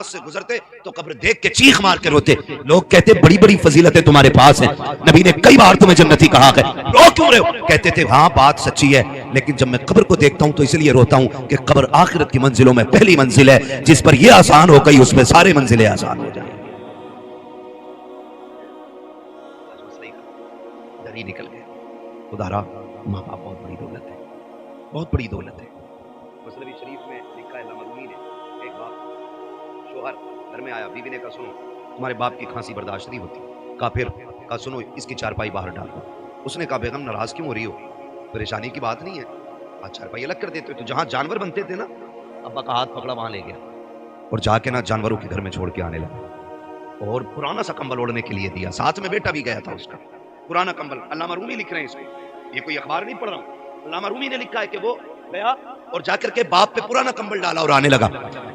سے گزرتے تو قبر دیکھ کے چیخ مار کے روتے. لوگ کہتے بڑی بڑی فضیلتیں تمہارے پاس ہیں, نبی نے کئی بار تمہیں جنتی کہا ہے, رو کیوں رہے ہو؟ کہتے تھے ہاں بات سچی ہے, لیکن جب میں قبر کو دیکھتا ہوں تو اس لیے روتا ہوں کہ قبر آخرت کی منزلوں میں پہلی منزل ہے, جس پر یہ آسان ہو گئی اس میں سارے منزلیں آسان ہو جائیں. ڈر ہی نکل گئے. خدا را ماں باپ بہت بڑی دولت ہے, بہت بڑی دولت ہے. مسلم شریف میں لکھا ہے علامہ رومی نے, ایک باپ شوہر گھر میں آیا, بیوی نے کہا سنو تمہارے باپ کی کھانسی برداشت نہیں ہوتی. کہا پھر؟ کہا سنو اس کی چارپائی باہر ڈال دو. اس نے کہا بیگم ناراض کیوں ہو رہی ہو؟ پریشانی کی بات نہیں ہے, چارپائی الگ کر دیتے. تو جہاں جانور بنتے تھے نا, ابا کا ہاتھ پکڑا وہاں لے گیا اور جا کے نا جانوروں کے گھر میں چھوڑ کے آنے لگا, اور پرانا سا کمبل اوڑھنے کے لیے دیا, ساتھ میں بیٹا بھی گیا تھا اس کا. پرانا کمبل, علامہ رومی لکھ رہے ہیں اس کو, یہ کوئی اخبار نہیں پڑھ رہا ہوں, علامہ رومی نے لکھا ہے کہ وہ گیا اور جا کر کے باپ پہ پرانا کمبل ڈالا اور آنے لگا.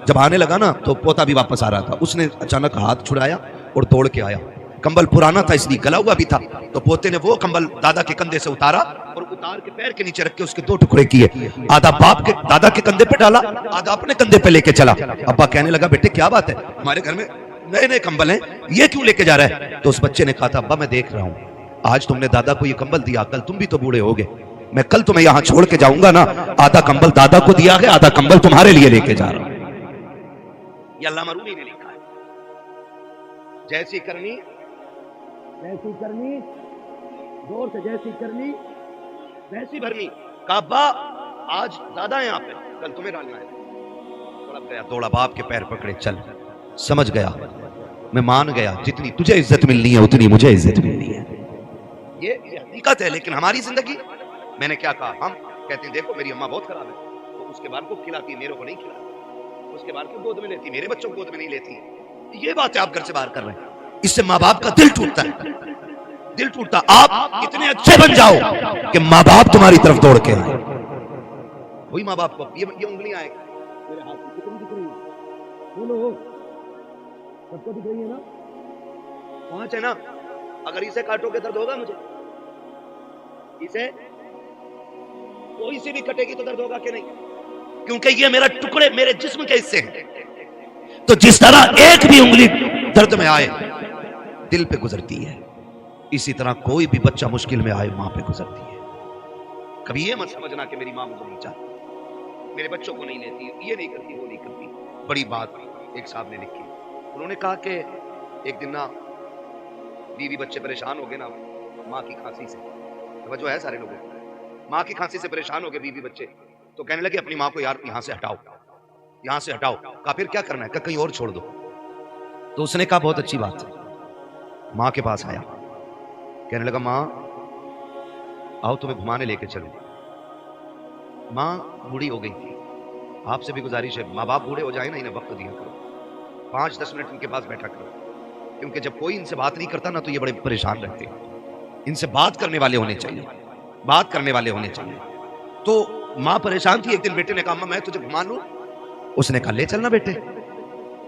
جب آنے لگا نا تو پوتا بھی واپس آ رہا تھا, اس نے اچانک ہاتھ چھڑایا اور دوڑ کے آیا. کمبل پرانا تھا اس لیے گلا ہوا بھی تھا, تو پوتے نے وہ کمبل دادا کے کندھے سے اتارا اور اتار کے پیر کے نیچے رکھ کے اس کے دو ٹکڑے کیے, آدھا باپ کے دادا کے کندھے پہ ڈالا, آدھا اپنے کندھے پہ لے کے چلا. ابا کہنے لگا بیٹے کیا بات ہے, ہمارے گھر میں نئے نئے کمبل ہیں, یہ کیوں لے کے جا رہا ہے؟ تو اس بچے نے کہا تھا ابا میں دیکھ رہا ہوں, آج تم نے دادا کو یہ کمبل دیا, کل تم بھی تو بوڑھے ہوگے, میں کل تمہیں یہاں چھوڑ کے جاؤں گا نا, آدھا کمبل دادا کو دیا ہے, آدھا کمبل تمہارے لیے لے کے جا رہا ہوں. یہ علامہ رومی نے لکھا ہے. جیسی کرنی دور سے, جیسی کرنی ویسی بھرنی. کہا ابا آج دادا ہے یہاں پہ, کل تمہیں ڈالنا ہے. تڑپ گیا, دوڑا باپ کے پیر پکڑے, چل. سمجھ گیا, میں مان گیا, جتنی تجھے عزت ملنی ہے اتنی مجھے عزت ملنی ہے. یہ حقیقت ہے. لیکن ہماری زندگی, میں نے کیا کہا, ہم کہتے ہیں دیکھو میری اماں بہت خراب ہے, تو اس کے بال کو کھلاتی ہے, میرے کو نہیں کھلاتی. اس کے بال کو گود میں لیتی, میرے بچوں کو گود میں نہیں لیتی. یہ باتیں آپ گھر سے باہر کر رہے ہیں, اس سے ماں باپ کا دل ٹوٹتا ہے, دل ٹوٹتا. آپ اتنے اچھے بن جاؤ کہ ماں باپ تمہاری طرف دوڑ کے آئے. وہی ماں باپ کو یہ انگلیاں آئے میرے ہاتھ میں کتنی دکھ رہی ہے, بولو سب کو دکھ رہی ہے نا, 5 ہے نا, اگر اسے کاٹو گے درد ہوگا مجھے, اسے کوئی سے بھی کٹے گی تو درد ہوگا کہ نہیں, کیونکہ یہ میرا ٹکڑے میرے جسم کے حصے ہیں. تو جس طرح ایک بھی انگلی درد میں آئے دل پہ گزرتی ہے, اسی طرح کوئی بھی بچہ مشکل میں آئے ماں پہ گزرتی ہے. کبھی یہ مت سمجھنا کہ میری ماں مجھے نہیں چاہتی, میرے بچوں کو نہیں لیتی, یہ نہیں کرتی, وہ نہیں کرتی. بڑی بات ایک صاحب نے لکھی, انہوں نے کہا کہ ایک دن نا بیوی بچے پریشان ہو گئے نا ماں کی کھانسی سے, توجہ ہے سارے لوگوں, ماں کی کھانسی سے پریشان ہو گئے بیوی بچے, تو کہنے لگے اپنی ماں کو یار یہاں سے ہٹاؤ, یہاں سے ہٹاؤ. کہا پھر کیا کرنا ہے؟ کہ کہیں اور چھوڑ دو. تو اس نے کہا بہت اچھی بات ہے. ماں کے پاس آیا, کہنے لگا ماں آؤ تمہیں گھمانے لے کے چلوں. ماں بوڑھی ہو گئی تھی, آپ سے بھی گزارش ہے ماں باپ بوڑھے ہو جائیں نا, انہیں وقت دیا کرو, 5-10 منٹ ان کے پاس بیٹھا کرو, کیونکہ جب کوئی ان سے بات نہیں کرتا نا تو یہ بڑے پریشان رہتے ہیں. ان سے بات کرنے والے ہونے چاہیے, بات کرنے والے ہونے چاہیے. تو ماں پریشان تھی. ایک دن بیٹے نے کہا ماں میں تجھے گھما لوں, اس نے کہا لے چلنا بیٹے.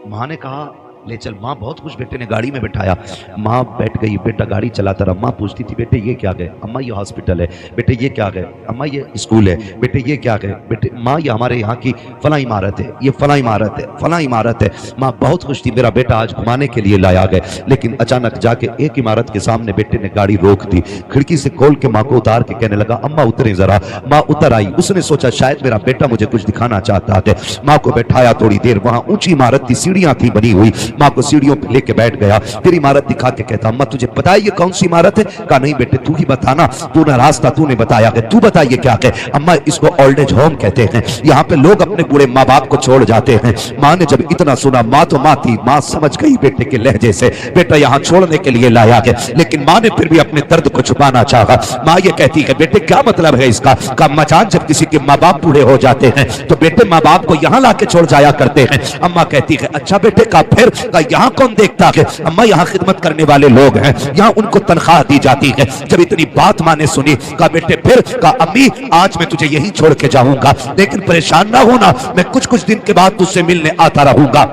ماں نے کہا لے چل. ماں بہت خوش, بیٹے نے گاڑی میں بٹھایا, ماں بیٹھ گئی, بیٹا گاڑی چلاتا رہا. ماں پوچھتی تھی بیٹے یہ کیا گئے؟ اماں یہ ہاسپٹل ہے. بیٹے یہ کیا گئے؟ اماں یہ اسکول ہے. بیٹے یہ کیا گئے؟ بیٹے ماں یہ ہمارے یہاں کی فلاں عمارت ہے, یہ فلاں عمارت ہے, فلاں عمارت ہے. ماں بہت خوش تھی, میرا بیٹا آج گھمانے کے لیے لایا گئے. لیکن اچانک جا کے ایک عمارت کے سامنے بیٹے نے گاڑی روک دی, کھڑکی سے کھول کے ماں کو اتار کے کہنے لگا اماں اتریں ذرا. ماں اتر آئی. اس نے سوچا شاید میرا بیٹا مجھے کچھ دکھانا چاہتا ہے. ماں کو بیٹھایا, تھوڑی دیر وہاں اونچی عمارت تھی, سیڑھیاں تھی بنی ہوئی. ماں کو سیڑھیوں پہ لے کے بیٹھ گیا, پھر عمارت دکھا کے کہتا اماں تجھے پتا ہے یہ کون سی عمارت ہے؟ کہا نہیں بیٹے تو ہی بتانا, تو نہ راستہ تو نے بتایا ہے, تو بتا یہ کیا ہے؟ اماں اس کو اولڈ ایج ہوم کہتے ہیں, یہاں پہ لوگ اپنے بوڑھے ماں باپ کو چھوڑ جاتے ہیں. ماں نے جب اتنا سنا, ماں تو ماں تھی, ماں سمجھ گئی بیٹے کے لہجے سے بیٹا یہاں چھوڑنے کے لیے لایا ہے. لیکن ماں نے پھر بھی اپنے درد کو چھپانا چاہا. ماں یہ کہتی ہے بیٹے کیا مطلب ہے اس کا؟ کہا اماں جان جب کسی کے ماں باپ بوڑھے ہو جاتے ہیں تو بیٹے ماں باپ کو یہاں لا کے چھوڑ جایا کرتے ہیں. اماں کہتی ہے اچھا بیٹے. کہا پھر؟ کہا یہاں کون دیکھتا ہے؟ اماں یہاں خدمت کرنے والے لوگ ہیں, یہاں ان کو تنخواہ دی جاتی ہے. جب اتنی بات ماں نے سنی, کہا بیٹے پھر؟ کہا امی آج میں تجھے یہیں چھوڑ کے جاؤں گا, لیکن پریشان نہ ہونا, میں کچھ دن کے بعد تجھ سے ملنے آتا رہوں گا.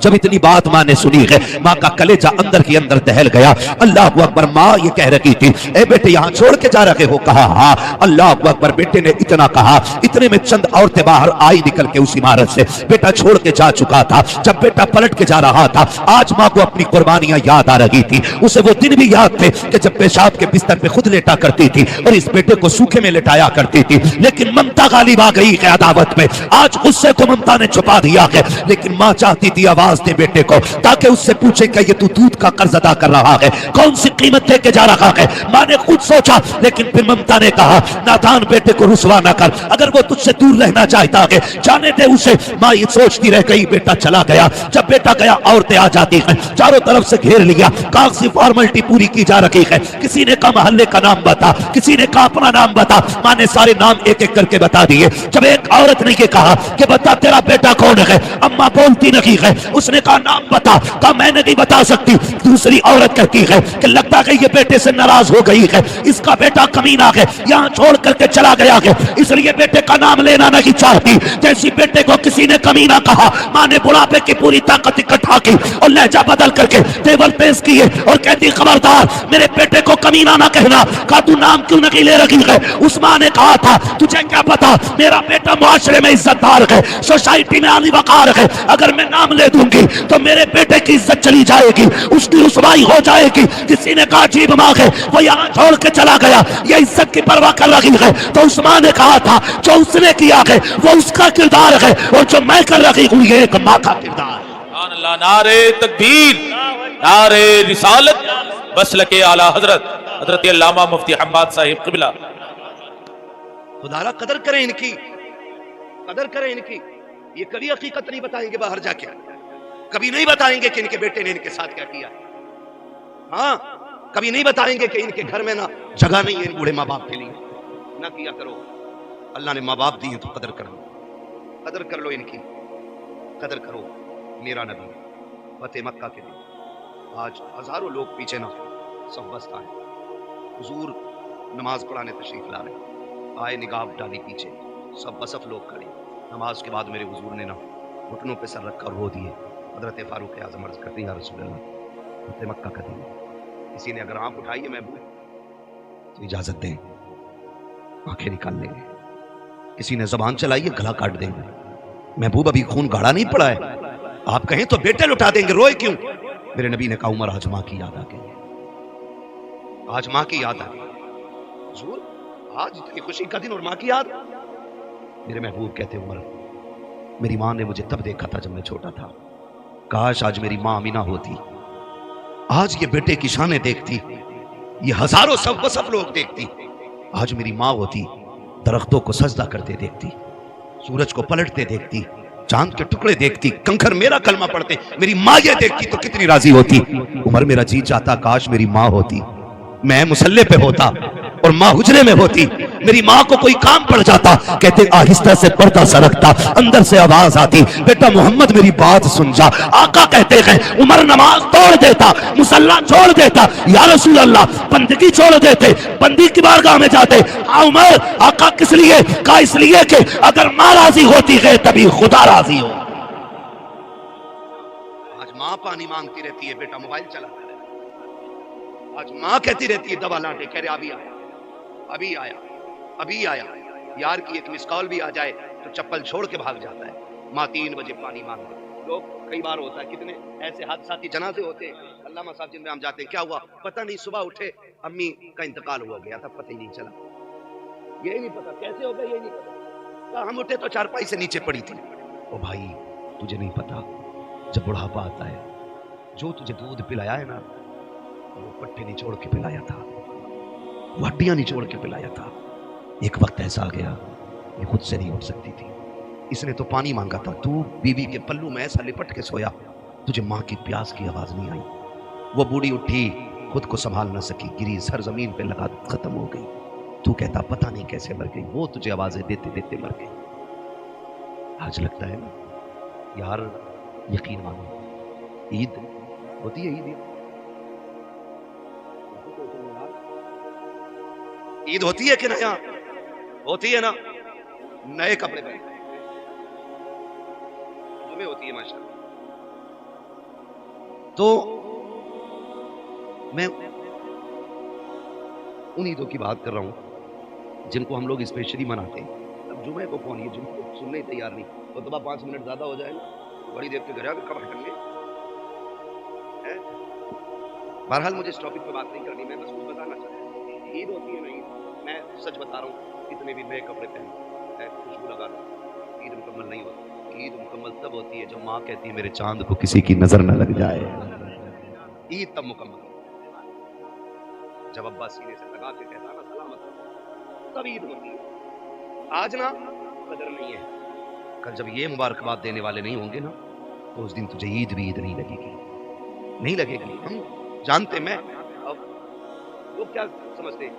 جب اتنی بات ماں نے سنی ہے ماں کا کلیجہ اندر کی اندر دہل گیا. اللہ اکبر. ماں یہ کہہ رہی تھی اے بیٹے یہاں چھوڑ کے جا رہے ہو؟ کہا ہاں. اللہ اکبر. بیٹے نے اتنا کہا اتنے میں چند عورتیں باہر آئی نکل کے اس عمارت سے. بیٹا چھوڑ کے جا چکا تھا. جب بیٹا پلٹ کے جا رہا تھا آج ماں کو اپنی قربانیاں یاد آ رہی تھی. اسے وہ دن بھی یاد تھے کہ جب پیشاب کے بستر پہ خود لیٹا کرتی تھی اور اس بیٹے کو سوکھے میں لٹایا کرتی تھی. لیکن ممتا غالب آ گئی ہے عداوت میں. آج غصے کو ممتا نے چھپا دیا ہے لیکن ماں چاہتی تھی آواز دے بیٹے کو تاکہ اس سے پوچھے کہ یہ تو دودھ کا قرض ادا کر رہا ہے کون سی قیمت دے کے جا رہا ہے. ماں نے خود سوچا لیکن پھر ممتا نے کہا نادان بیٹے کو رسوا نہ کر. اگر وہ تجھ سے دور رہنا چاہتا ہے جانے دے اسے. ماں یہ سوچتی رہ گئی. بیٹا چلا گیا. جب بیٹا گیا عورتیں آ جاتی ہیں چاروں طرف سے گھیر لیا. کاغذی فارملٹی پوری کی جا رہی ہے. کسی نے کہا محلے کا نام بتا, کسی نے کہا اپنا نام بتا. ماں نے سارے نام ایک ایک کر کے بتا دیے. جب ایک عورت نے یہ کہا کہ بتا تیرا بیٹا کون ہے, اماں بولتی نہیں ہے. اس نے کہا نام بتا. کہا میں نہیں بتا سکتی. دوسری عورت کہتی ہے کہ لگتا ہے یہ بیٹے سے ناراض ہو گئی ہے, اس کا بیٹا کمینہ ہے, یہاں چھوڑ کر کے چلا گیا ہے, اس لیے بیٹے کا نام لینا نہیں چاہتی. جیسی بیٹے کو کسی نے کمینہ کہا ماں نے بڑھاپے کی پوری طاقت اکٹھا کی اور لہجہ بدل کر کے ٹیبل پیش کیے اور کہتی خبردار میرے بیٹے کو کمینہ نہ کہنا. کہا تو نام کیوں نہیں لے رہی ہے؟ اس ماں نے کہا تھا تجھے کیا پتا میرا بیٹا معاشرے میں عزت دار ہے, سوسائٹی میں عالی وقار ہے. اگر میں نام لے دوں گی تو میرے بیٹے کی عزت چلی جائے گی, اس کی رسوائی ہو جائے گی. کسی نے کہا عجیب ماں ہے, وہ یہاں چھوڑ کے چلا گیا, یہ عزت کی پرواہ کر رہی ہے. تو اس ماں نے کہا تھا جو اس نے کیا ہے وہ اس کا کردار ہے اور جو میں کر رہی ہوں یہ ایک ماں کا کردار ہے. سبحان اللہ. نعرے تکبیر, نعرے رسالت, مسلک اعلی حضرت علامہ مفتی حماد صاحب قبلہ. خدا را قدر کریں ان کی, قدر کریں ان کی. یہ کبھی حقیقت نہیں بتائیں گے باہر جا کے, کبھی نہیں بتائیں گے کہ ان کے بیٹے نے ان کے ساتھ کیا کیا. ہاں کبھی نہیں بتائیں گے کہ ان کے گھر میں نہ جگہ نہیں ہے ان بوڑھے ماں باپ کے لیے. نہ کیا کرو. اللہ نے ماں باپ دیے تو قدر کرو, قدر کر لو ان کی, قدر کرو. میرا نبی فتح مکہ کے دن آج ہزاروں لوگ پیچھے نہ سب بستا ہے. حضور نماز پڑھانے تشریف لا رہے, آئے نگاہ ڈالی پیچھے, سب بصف لوگ کھڑے. نماز کے بعد میرے حضور نے نا گھٹنوں پہ سر رکھ کر رو دیے. حضرت فاروق اعظم عرض کرتے یا رسول اللہ فتح مکہ کا دن, کسی نے اگر آنکھ اٹھائی ہے محبوب تو اجازت دیں آنکھیں نکال لیں گے, کسی نے زبان چلائی ہے گلا کاٹ دیں گے. محبوب ابھی خون گاڑا نہیں پڑا ہے, آپ کہیں تو بیٹے لٹا دیں گے, روئے کیوں؟ میرے نبی نے کہا عمر آج ماں کی یاد آ گئی, آج ماں کی یاد آ گئی. حضور آج اتنی خوشی کا دن اور ماں کی یاد. میرے محبوب کہتے عمر میری ماں نے مجھے تب دیکھا تھا جب میں چھوٹا تھا, کاش آج میری ماں آمینہ ہوتی, آج یہ بیٹے کی شانیں دیکھتی, یہ ہزاروں سب وصف لوگ دیکھتی. آج میری ماں ہوتی درختوں کو سجدہ کرتے دیکھتی, سورج کو پلٹتے دیکھتی, چاند کے ٹکڑے دیکھتی, کنکر میرا کلمہ پڑھتے, میری ماں یہ دیکھتی تو کتنی راضی ہوتی. عمر میرا جی چاہتا کاش میری ماں ہوتی, میں مسلح پہ ہوتا اور ماں حجرے میں ہوتی. میری ماں کو کوئی کام پڑ جاتا, کہتے آہستہ سے پردہ سرکتا, اندر سے آواز آتی بیٹا محمد میری بات سن جا. آقا کہتے ہیں عمر نماز توڑ دیتا, مصلی چھوڑ دیتا, یا رسول اللہ بندگی چھوڑ دیتے, بندی کی بارگاہ میں جاتے. عمر آقا کس لیے؟ کہا اس لیے کہ اگر ماں راضی ہوتی ہے تبھی خدا راضی ہو. آج ماں پانی مانگتی رہتی ہے, بیٹا موبائل چلا. آج ماں کہتی رہتی ہے دوا لاٹے, کہہ رہے ابھی آیا, ابھی آیا, ابھی آیا. یار کی ایک مس کال بھی آ جائے تو چپل چھوڑ کے بھاگ جاتا ہے. ماں 3 بجے پانی مانگے. لوگ کئی بار ہوتا ہے کتنے ایسے حادثاتی جنازے ہوتے ہیں علامہ صاحب جن میں ہم جاتے ہیں, کیا ہوا پتہ نہیں, صبح اٹھے امی کا انتقال ہو گیا تھا, پتہ ہی نہیں چلا, یہی نہیں پتا کیسے ہو گیا, یہی نہیں پتا. ہم اٹھے تو چارپائی سے نیچے پڑی تھی. او بھائی تجھے نہیں پتا جب بڑھاپا آتا ہے جو تجھے دودھ پلایا ہے نا وہ پٹھے نچوڑ کے پلایا تھا, وہ ہڈیاں نچوڑ کے پلایا تھا. ایک وقت ایسا آ گیا یہ خود سے نہیں اٹھ سکتی تھی, اس نے تو پانی مانگا تھا, تو بیوی کے پلو میں ایسا لپٹ کے سویا تجھے ماں کی پیاس کی آواز نہیں آئی. وہ بوڑھی اٹھی خود کو سنبھال نہ سکی, گری سر زمین پہ لگا ختم ہو گئی. تو کہتا پتہ نہیں کیسے مر گئی, وہ تجھے آوازیں دیتے دیتے مر گئی. آج لگتا ہے نا یار یقین مانو عید ہوتی ہے, عید ہوتی ہے کہ نا, یہاں ہوتی ہے نا, نئے کپڑے پہنتے جمعے ہوتی ہے ماشاءاللہ, تو میں ان عیدوں کی بات کر رہا ہوں جن کو ہم لوگ اسپیشلی مناتے ہیں. اب جمعے کو کون, یہ جن کو سننے ہی تیار نہیں, تو دبا 5 منٹ زیادہ ہو جائے نا, بڑی دیر کے گھر کب ہٹیں گے. بہرحال مجھے اس ٹاپک پہ بات نہیں کرنی, میں بس کچھ بتانا چاہتا ہوں. عید ہوتی ہے نہیں, میں سچ بتا رہا ہوں, اتنے بھی نئے کپڑے پہنے خوشبو لگا لو, عید مکمل نہیں ہوتی. عید مکمل تب ہوتی ہے جب ماں کہتی ہے میرے چاند کو کسی کی نظر نہ لگ جائے. عید تب مکمل جب ابا سینے سے لگا کے کہتا نا سلامت, تب عید ہوتی ہے. آج نا قدر نہیں ہے, کل جب یہ مبارکباد دینے والے نہیں ہوں گے نا, تو اس دن تجھے عید بھی عید نہیں لگے گی, نہیں لگے گی. ہم جانتے, میں اب لوگ کیا سمجھتے,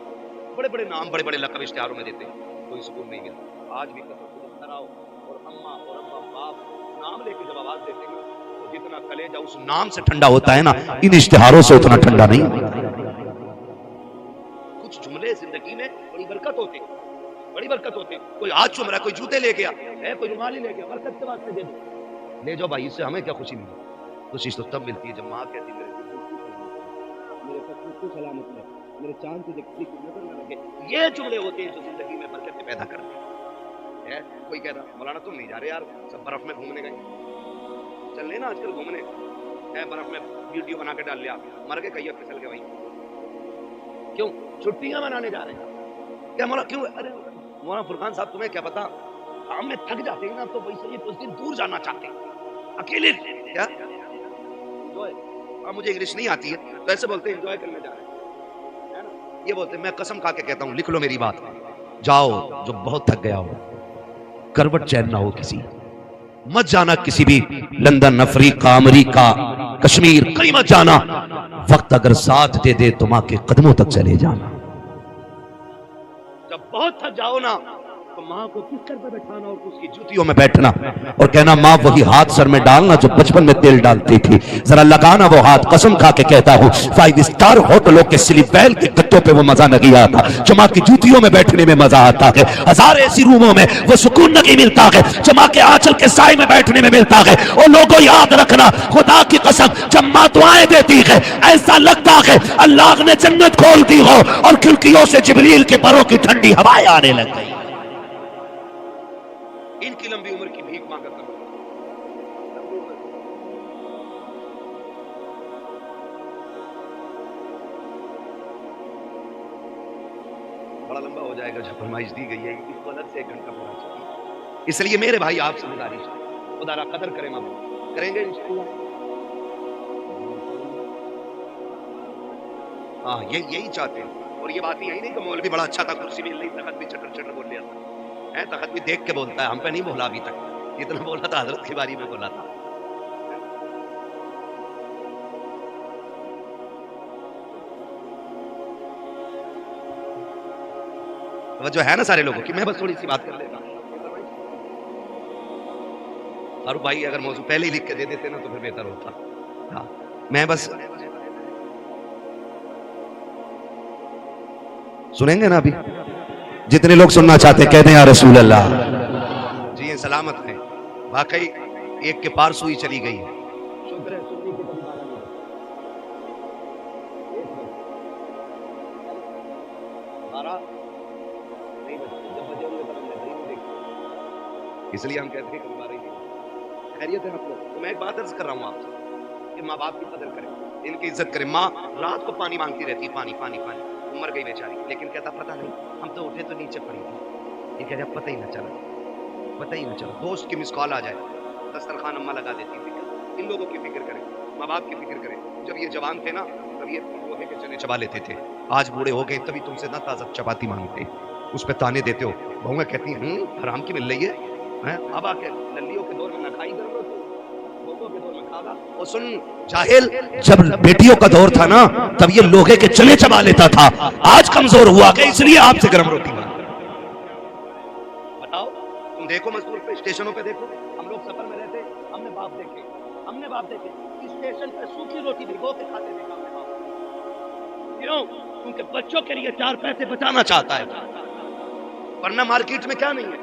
بڑے بڑے نام بڑے بڑے لقب اشتہاروں میں دیتے, کوئی سکون نہیں ملتا. آج بھی کراؤ اور اماں اور ابا باپ نام لے کے جب آواز دیتے ہیں تو جتنا کلیجہ اس نام سے ٹھنڈا ہوتا ہے نا, ان اشتہاروں سے اتنا ٹھنڈا نہیں. کچھ جملے زندگی میں بڑی برکت ہوتے, بڑی برکت ہوتے. کوئی ہاتھ چوم رہا ہے, کوئی جوتے لے گیا, کوئی رومال ہی لے گیا, برکت کے واسطے دے دو, لے جاؤ بھائی, اس سے ہمیں کیا خوشی ملی. خوشی تو تب ملتی ہے جب ماں کہتی ہے میرے سب کو سلامت ہے, میرے چاند تجھے کسی کی نظر نہ لگے. یہ جملے ہوتے ہیں جو زندگی میں برکت پیدا کرتے ہیں. کوئی کہتا مولانا تم نہیں جا رہے یار, سب برف میں گھومنے گئے, چل لے نا آج کل گھومنے, برف میں ویڈیو بنا کے ڈال لیا, مر کے کہیں پھسل کے, بھائی کیوں چھٹیاں منانے جا رہے ہیں کیا مولانا, کیوں؟ ارے مولانا فرقان صاحب تمہیں کیا پتا, کام میں تھک جاتے ہیں نا, تو ویسے ہی کچھ دن دور جانا چاہتے ہیں, اکیلے. کیا مجھے انگلش نہیں آتی ہے تو ایسے بولتے ہیں انجوائے کرنے جا رہے ہیں, یہ بولتے ہیں. میں قسم کھا کے کہتا ہوں, لکھ لو میری بات, جاؤ جو بہت تھک گیا ہو, کروٹ چین نہ ہو کسی, مت جانا کسی بھی لندن, افریقہ, امریکہ, کشمیر, کہیں مت جانا. وقت اگر ساتھ دے دے تو ماں کے قدموں تک چلے جانا. جب بہت تھک جاؤ نا, تو ماں کو بستر پہ بٹھانا اور اس کی جوتیوں میں بیٹھنا اور کہنا ماں وہی ہاتھ سر میں ڈالنا جو بچپن میں تیل ڈالتی تھی, ذرا لگانا وہ ہاتھ. قسم کھا کے کہتا ہوں, 5 اسٹار ہوٹلوں کے سلیپ ویل کے گدوں پہ وہ مزہ نہیں آتا جو ماں کی جوتیوں میں بیٹھنے میں مزہ آتا ہے. 1000 ایسی روموں میں وہ سکون نہیں ملتا ہے جو ماں کے آنچل کے سائے میں بیٹھنے میں ملتا ہے. اور لوگوں یاد رکھنا, خدا کی قسم, جب ماں دعائیں دیتی ہے ایسا لگتا ہے اللہ نے جنت کھول دی ہو اور کھڑکیوں سے جبریل کے پروں کی ٹھنڈی ہوائیں آنے لگ گئی. ان کی لمبی عمر کی بھیک مانگا کرو. بڑا لمبا ہو جائے گا جو فرمائش دی گئی ہے, اس کو الگ سے 1 گھنٹہ پڑھنا چاہیے. اس لیے میرے بھائی آپ سے گزارش ہے, خدا را قدر کریں, ماں کریں گے انشاءاللہ. ہاں یہی چاہتے ہیں. اور یہ بات یہی نہیں کہ مولوی بڑا اچھا تھا, کرسی بھی نہیں, تخت بھی چٹر چٹر بول لیا تھا, تخت بھی دیکھ کے بولتا ہے, ہم پہ نہیں بولا ابھی تک, جتنا بولا تھا حضرت کی باری میں بولا تھا. جو ہے نا سارے لوگوں کی, میں بس تھوڑی سی بات کر لیتا ہوں. اور بھائی اگر موضوع پہلے ہی لکھ کے دے دیتے نا تو پھر بہتر ہوتا. ہاں میں بس سنیں گے نا ابھی, جتنے لوگ سننا چاہتے کہہ دیں یا رسول اللہ. جی یہ سلامت ہے, واقعی ایک کے پار سوئی چلی گئی ہے. شکر ہے سنی کے اس لیے ہم کہتے ہیں کہ ہمارے خیریت ہے آپ لوگ. تو میں ایک بات عرض کر رہا ہوں آپ سے کہ ماں باپ کی قدر کریں, ان کی عزت کریں. ماں رات کو پانی مانگتی رہتی, پانی پانی پانی, مر گئی بیچاری, لیکن کہتا پتہ نہیں, ہم تو اٹھے تو نیچے پڑی تھی. یہ کہہ رہا پتہ ہی نہ چلا, پتہ ہی نہ چلا. دوست کی مس کال آ جائے, دسترخوان اماں لگا دیتی تھی. ان لوگوں کی فکر کریں, ماں باپ کی فکر کریں. جب یہ جوان تھے نا تب یہ لوہے کے چنے چبا لیتے تھے, آج بوڑھے ہو گئے تبھی تم سے نہ تازہ چپاتی مانگتے, اس پہ تانے دیتے ہو. بہویں کہتی ہیں حرام کی مل رہی ہے. اب آ کے للیوں کے دور میں نہ کھائی کر لوگوں کے دور میں کھا گا. اور سن جاہل, جب بیٹیوں کا دور تھا نا تب یہ لوہے کے چنے چبا لیتا تھا, آج کمزور ہوا کہ اس لیے آپ سے گرم روٹی مانگ. بتاؤ تم دیکھو مزدور پہ, اسٹیشنوں پہ دیکھو, ہم لوگ سفر میں رہتے, ہم نے باپ دیکھے اسٹیشن پہ سوکھی روٹی بھگو کے کھاتے دیکھا ہم نے باپ. کیوں؟ کیونکہ بچوں کے لیے 4 پیسے بچانا چاہتا ہے, ورنہ مارکیٹ میں کیا نہیں ہے.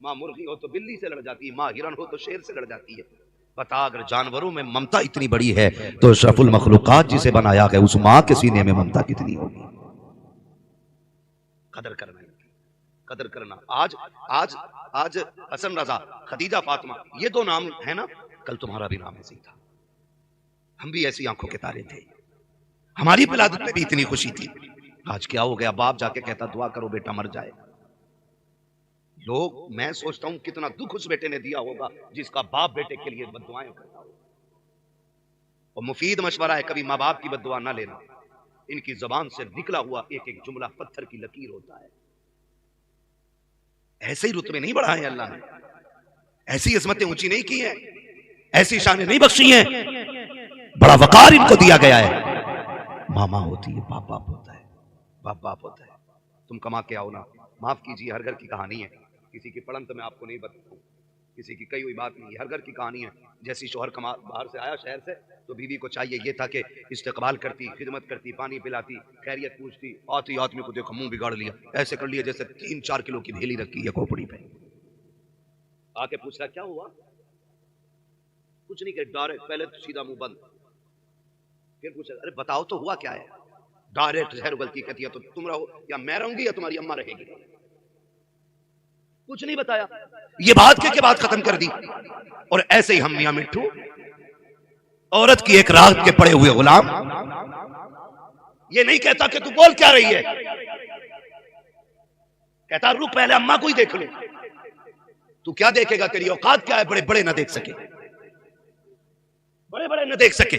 ماں مرغی ہو تو بلی سے لڑ جاتی ہے، ماں ہرن ہو تو شیر سے لڑ جاتی ہے۔ بتا اگر جانوروں میں ممتا اتنی بڑی ہے تو اشرف المخلوقات جسے بنایا گیا اس ماں کے سینے میں ممتا کتنی ہوگی؟ قدر کرنا، قدر کرنا۔ آج حسن رضا، خدیجہ فاطمہ، یہ دو نام ہے نا، کل تمہارا بھی نام ایسے ہی تھا۔ ہم بھی ایسی آنکھوں کے تارے تھے، ہماری ولادت میں بھی اتنی خوشی تھی۔ آج کیا ہو گیا؟ باپ جا کے کہتا دعا کرو بیٹا مر جائے۔ لوگ، میں سوچتا ہوں کتنا دکھ اس بیٹے نے دیا ہوگا جس کا باپ بیٹے کے لیے بد دعائیں کرتا ہو۔ اور مفید مشورہ ہے کبھی ماں باپ کی بد دعا نہ لینا، ان کی زبان سے نکلا ہوا ایک ایک جملہ پتھر کی لکیر ہوتا ہے۔ ایسے ہی رتبے نہیں بڑھائے اللہ نے، ایسی عظمتیں اونچی نہیں کی ہیں، ایسی شانیں نہیں بخشی ہیں، بڑا وقار ان کو دیا گیا ہے۔ ماں ماں ہوتی ہے، باپ باپ ہوتا ہے، باپ باپ ہوتا ہے۔ تم کما کے آؤ نا، معاف کیجیے، ہر گھر کی کہانی ہے، کسی کی پڑھن تو میں آپ کو نہیں بتاؤں، کسی کی کئی ہوئی بات نہیں ہے، ہر گھر کی کہانی ہے۔ جیسی شوہر باہر سے آیا شہر سے تو بیوی کو چاہیے یہ تھا کہ استقبال کرتی، خدمت کرتی، پانی پلاتی، خیریت پوچھتی، آتی آدمی کو دیکھو منہ بگاڑ لیا، ایسے کر لیا جیسے 3-4 کلو کی ڈھیلی رکھی ہے کھوپڑی پہ۔ آ کے پوچھ رہا کیا ہوا؟ کچھ نہیں کہ ڈائریکٹ، پہلے تو سیدھا منہ بند، پھر پوچھا ارے بتاؤ تو ہوا کیا ہے؟ ڈائریکٹ زہر غلطی کہتی ہے تو تم رہو یا میں رہوں گی یا تمہاری اماں رہے گی۔ کچھ نہیں بتایا، یہ بات کے بعد ختم کر دی۔ اور ایسے ہی ہم میاں مٹھو، عورت کی ایک رات کے پڑے ہوئے غلام، یہ نہیں کہتا کہ تو بول کیا رہی ہے، کہتا رک پہلے اماں کو ہی دیکھ لو۔ تو کیا دیکھے گا؟ تیری اوقات کیا ہے؟ بڑے بڑے نہ دیکھ سکے، بڑے بڑے نہ دیکھ سکے،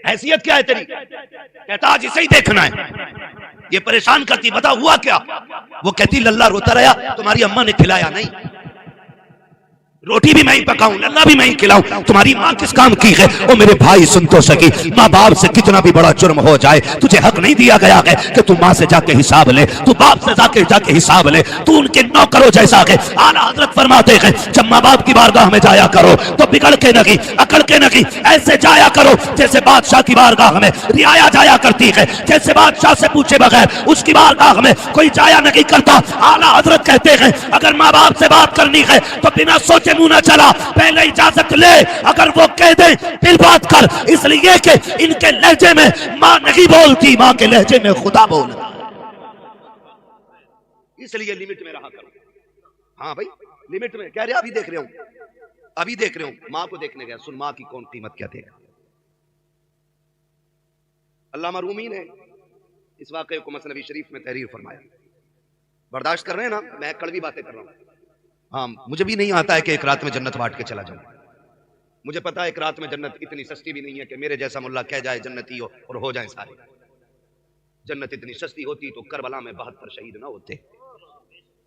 حیثیت کیا ہے تیری؟ کہتا آج اسے ہی دیکھنا ہے۔ یہ پریشان کرتی، بتا ہوا کیا؟ وہ کہتی للہ روتا رہا، تمہاری اماں نے کھلایا نہیں، روٹی بھی میں ہی پکاؤں، للہ بھی میں ہی کھلاؤں، تمہاری ماں کس کام کی ہے؟ او میرے بھائی سن تو سکی، ماں باپ سے کتنا بھی بڑا جرم ہو جائے تجھے حق نہیں دیا گیا ہے کہ تو ماں سے جا کے حساب لے، تو باپ سے جا کے حساب لے، تو ان کے نوکروں جیسا ہے۔ اعلیٰ حضرت فرماتے ہیں جب ماں باپ کی بارگاہ میں جایا کرو تو بگڑ کے نہیں، اکڑ کے نہیں، ایسے جایا کرو جیسے بادشاہ کی بارگاہ میں رعایا جایا کرتی ہے، جیسے بادشاہ سے پوچھے بغیر اس کی بارگاہ میں کوئی جایا نہیں کرتا۔ اعلیٰ حضرت کہتے ہیں اگر ماں باپ سے بات کرنی ہے تو بنا سوچے منہ نہ چلا، پہلے اجازت لے، اگر وہ کہہ دیں پھر بات کر، اس لیے کہ ان کے لہجے میں ماں نہیں بولتی، ماں کے لہجے میں خدا بولتا، اس لیے لمٹ میں رہا کرو۔ ہاں بھائی لمٹ میں، کہہ رہے ابھی دیکھ رہے ہوں ماں کو دیکھنے گیا، سن ماں کی کون قیمت کیا دے گا۔ علامہ رومی نے اس واقعے کو مثنوی شریف میں تحریر فرمایا۔ برداشت کر رہے ہیں نا، میں کڑوی باتیں کر رہا ہوں۔ ہاں مجھے بھی نہیں آتا ہے کہ ایک رات میں جنت بانٹ کے چلا جاؤں، مجھے پتا ہے ایک رات میں جنت اتنی سستی بھی نہیں ہے کہ میرے جیسا ملا کہہ جائے جنتی ہو اور ہو جائیں سارے۔ جنت اتنی سستی ہوتی تو کربلا میں 72 شہید نہ ہوتے،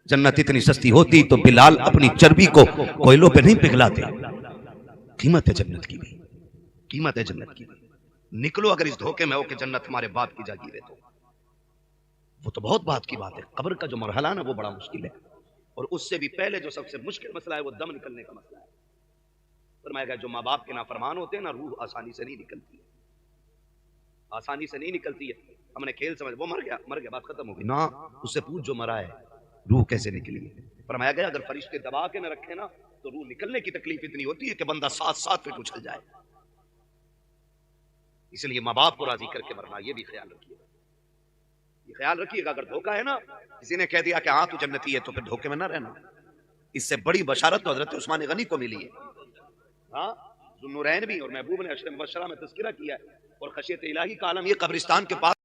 جنت اتنی سستی ہوتی تو بلال اپنی چربی کو کوئلوں پہ نہیں پگھلاتے۔ قیمت ہے جنت کی بھی، قیمت ہے جنت کی بھی۔ نکلو اگر اس دھوکے میں ہو کہ جنت ہمارے باپ کی جاگیر ہے تو وہ تو بہت بات کی بات ہے۔ قبر کا جو مرحلہ نا وہ بڑا مشکل ہے، اور اس سے بھی پہلے جو سب سے مشکل مسئلہ ہے وہ دم نکلنے کا مسئلہ ہے۔ فرمایا گیا جو ماں باپ کے نافرمان ہوتے ہیں نا، روح آسانی سے نہیں نکلتی ہے، آسانی سے نہیں نکلتی ہے۔ ہم نے کھیل سمجھ، وہ مر گیا بات ختم ہو گئی نا، اس سے پوچھ جو مرا ہے روح کیسے نکلی ہے۔ فرمایا گیا اگر فرشتے دبا کے نہ رکھے نا تو روح نکلنے کی تکلیف اتنی ہوتی ہے کہ بندہ 7 پہ اچھل جائے۔ اس لیے ماں باپ کو راضی کر کے مرنا، یہ بھی خیال رکھیے، یہ خیال رکھیے گا۔ اگر دھوکہ ہے نا، کسی نے کہہ دیا کہ ہاں تو جنتی ہے، تو پھر دھوکے میں نہ رہنا۔ اس سے بڑی بشارت تو حضرت عثمان غنی کو ملی ہے۔ ہاں ذوالنورین بھی اور محبوب نے عشر مبشرہ میں تذکرہ کیا ہے، اور خشیت الہی کا عالم یہ قبرستان کے پاس